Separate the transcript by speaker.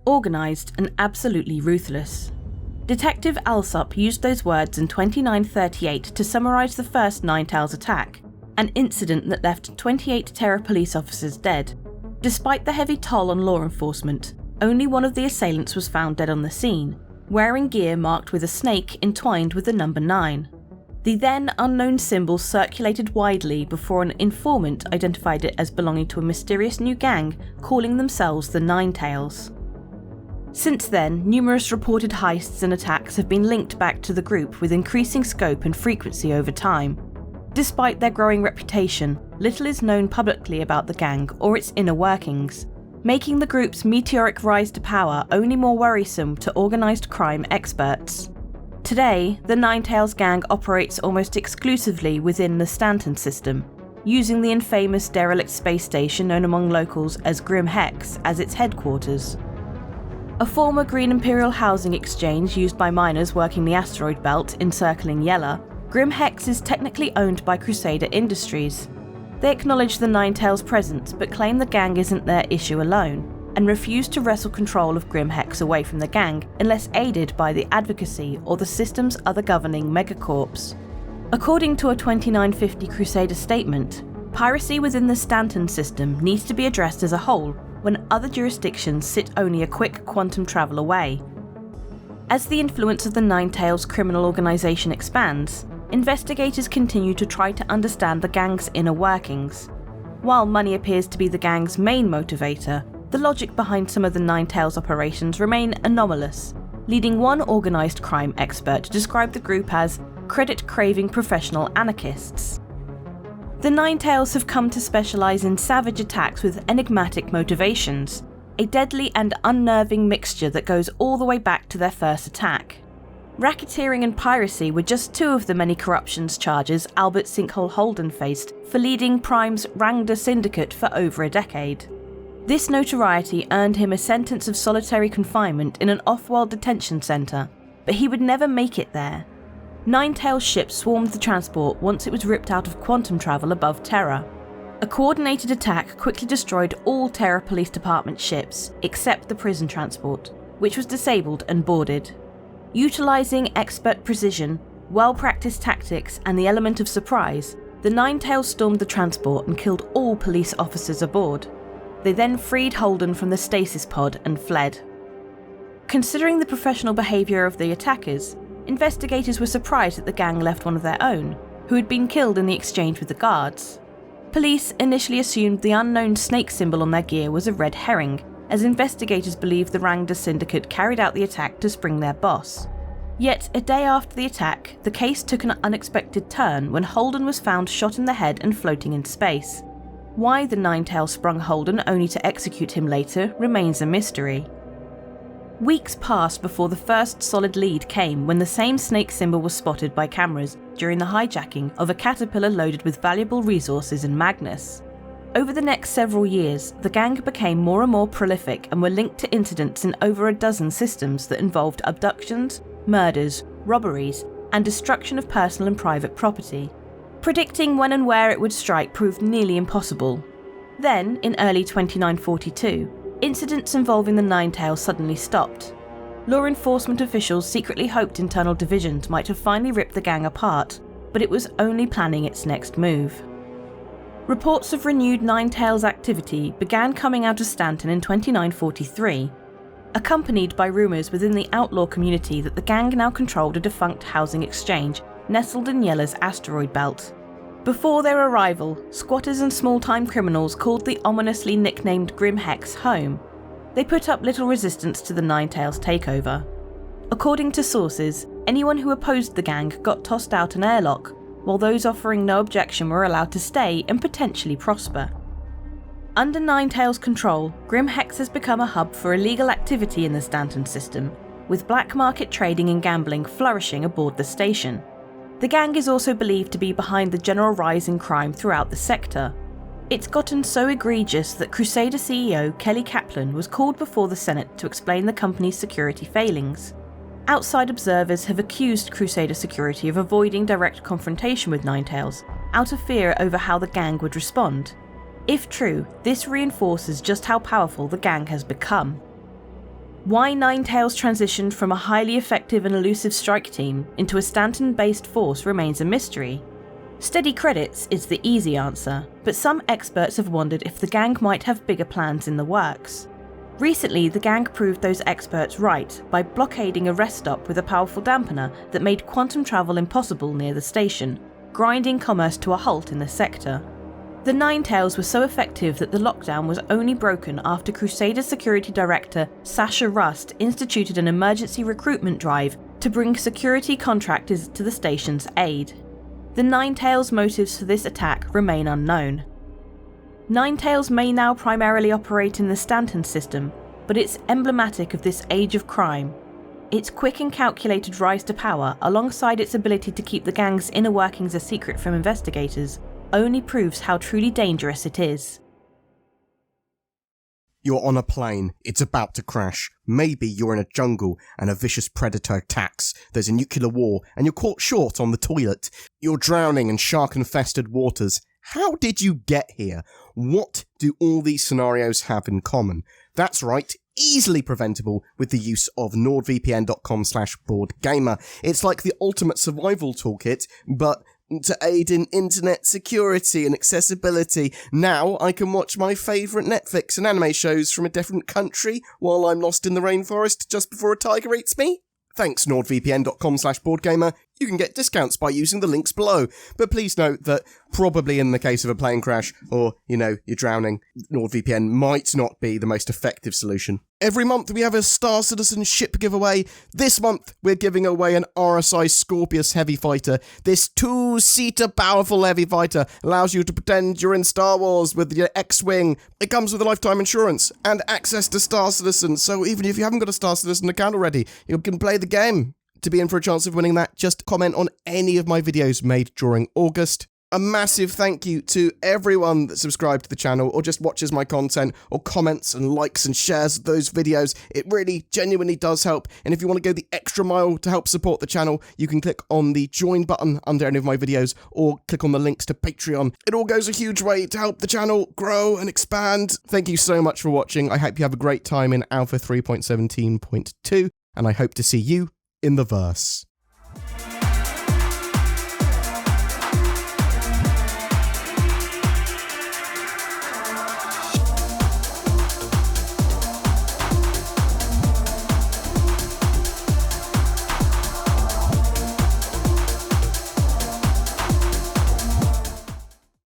Speaker 1: organised and absolutely ruthless. Detective Alsop used those words in 2938 to summarise the first Ninetales attack, an incident that left 28 Terra police officers dead. Despite the heavy toll on law enforcement, only one of the assailants was found dead on the scene, wearing gear marked with a snake entwined with the number 9. The then unknown symbol circulated widely before an informant identified it as belonging to a mysterious new gang calling themselves the Ninetales. Since then, numerous reported heists and attacks have been linked back to the group with increasing scope and frequency over time. Despite their growing reputation, little is known publicly about the gang or its inner workings, making the group's meteoric rise to power only more worrisome to organised crime experts. Today, the Ninetales gang operates almost exclusively within the Stanton system, using the infamous derelict space station known among locals as Grim Hex as its headquarters. A former Green Imperial housing exchange used by miners working the asteroid belt encircling Yela, Grim Hex is technically owned by Crusader Industries. They acknowledge the Ninetales' presence but claim the gang isn't their issue alone, and refuse to wrestle control of Grim Hex away from the gang unless aided by the advocacy or the system's other governing megacorps. According to a 2950 Crusader statement, piracy within the Stanton system needs to be addressed as a whole when other jurisdictions sit only a quick quantum travel away. As the influence of the Ninetales criminal organisation expands, investigators continue to try to understand the gang's inner workings. While money appears to be the gang's main motivator, the logic behind some of the Ninetales operations remain anomalous, leading one organised crime expert to describe the group as credit-craving professional anarchists. The Ninetales have come to specialise in savage attacks with enigmatic motivations, a deadly and unnerving mixture that goes all the way back to their first attack. Racketeering and piracy were just two of the many corruptions charges Albert Sinkhole Holden faced for leading Prime's Rangda syndicate for over a decade. This notoriety earned him a sentence of solitary confinement in an off-world detention centre, but he would never make it there. Ninetales ships swarmed the transport once it was ripped out of quantum travel above Terra. A coordinated attack quickly destroyed all Terra Police Department ships, except the prison transport, which was disabled and boarded. Utilising expert precision, well-practiced tactics and the element of surprise, the Ninetales stormed the transport and killed all police officers aboard. They then freed Holden from the stasis pod and fled. Considering the professional behaviour of the attackers, investigators were surprised that the gang left one of their own, who had been killed in the exchange with the guards. Police initially assumed the unknown snake symbol on their gear was a red herring, as investigators believed the Rangda syndicate carried out the attack to spring their boss. Yet, a day after the attack, the case took an unexpected turn when Holden was found shot in the head and floating in space. Why the Ninetales sprung Holden only to execute him later remains a mystery. Weeks passed before the first solid lead came when the same snake symbol was spotted by cameras during the hijacking of a caterpillar loaded with valuable resources in Magnus. Over the next several years, the gang became more and more prolific and were linked to incidents in over a dozen systems that involved abductions, murders, robberies, and destruction of personal and private property. Predicting when and where it would strike proved nearly impossible. Then, in early 2942, incidents involving the Ninetales suddenly stopped. Law enforcement officials secretly hoped internal divisions might have finally ripped the gang apart, but it was only planning its next move. Reports of renewed Ninetales activity began coming out of Stanton in 2943, accompanied by rumours within the outlaw community that the gang now controlled a defunct housing exchange nestled in Yela's asteroid belt. Before their arrival, squatters and small-time criminals called the ominously nicknamed Grim Hex home. They put up little resistance to the Ninetales takeover. According to sources, anyone who opposed the gang got tossed out an airlock, while those offering no objection were allowed to stay and potentially prosper. Under Ninetales' control, Grim Hex has become a hub for illegal activity in the Stanton system, with black market trading and gambling flourishing aboard the station. The gang is also believed to be behind the general rise in crime throughout the sector. It's gotten so egregious that Crusader CEO Kelly Kaplan was called before the Senate to explain the company's security failings. Outside observers have accused Crusader security of avoiding direct confrontation with Ninetales, out of fear over how the gang would respond. If true, this reinforces just how powerful the gang has become. Why Ninetales transitioned from a highly effective and elusive strike team into a Stanton-based force remains a mystery. Steady credits is the easy answer, but some experts have wondered if the gang might have bigger plans in the works. Recently, the gang proved those experts right by blockading a rest stop with a powerful dampener that made quantum travel impossible near the station, grinding commerce to a halt in the sector. The Ninetales were so effective that the lockdown was only broken after Crusader security director Sasha Rust instituted an emergency recruitment drive to bring security contractors to the station's aid. The Ninetales' motives for this attack remain unknown. Ninetales may now primarily operate in the Stanton system, but it's emblematic of this age of crime. Its quick and calculated rise to power, alongside its ability to keep the gang's inner workings a secret from investigators, only proves how truly dangerous it is.
Speaker 2: You're on a plane, it's about to crash. Maybe you're in a jungle and a vicious predator attacks. There's a nuclear war and you're caught short on the toilet. You're drowning in shark-infested waters. How did you get here? What do all these scenarios have in common? That's right, easily preventable with the use of nordvpn.com/BoredGamer. It's like the ultimate survival toolkit, but to aid in internet security and accessibility. Now I can watch my favourite Netflix and anime shows from a different country while I'm lost in the rainforest just before a tiger eats me. Thanks nordvpn.com/BoredGamer. You can get discounts by using the links below. But please note that probably in the case of a plane crash or, you're drowning, NordVPN might not be the most effective solution. Every month we have a Star Citizen ship giveaway. This month we're giving away an RSI Scorpius heavy fighter. This 2-seater powerful heavy fighter allows you to pretend you're in Star Wars with your X-Wing. It comes with a lifetime insurance and access to Star Citizen, so even if you haven't got a Star Citizen account already, you can play the game. To be in for a chance of winning that, just comment on any of my videos made during August. A massive thank you to everyone that subscribed to the channel or just watches my content or comments and likes and shares those videos. It really genuinely does help, and if you want to go the extra mile to help support the channel, you can click on the join button under any of my videos or click on the links to Patreon. It all goes a huge way to help the channel grow and expand. Thank you so much for watching. I hope you have a great time in Alpha 3.17.2, and I hope to see you in the verse.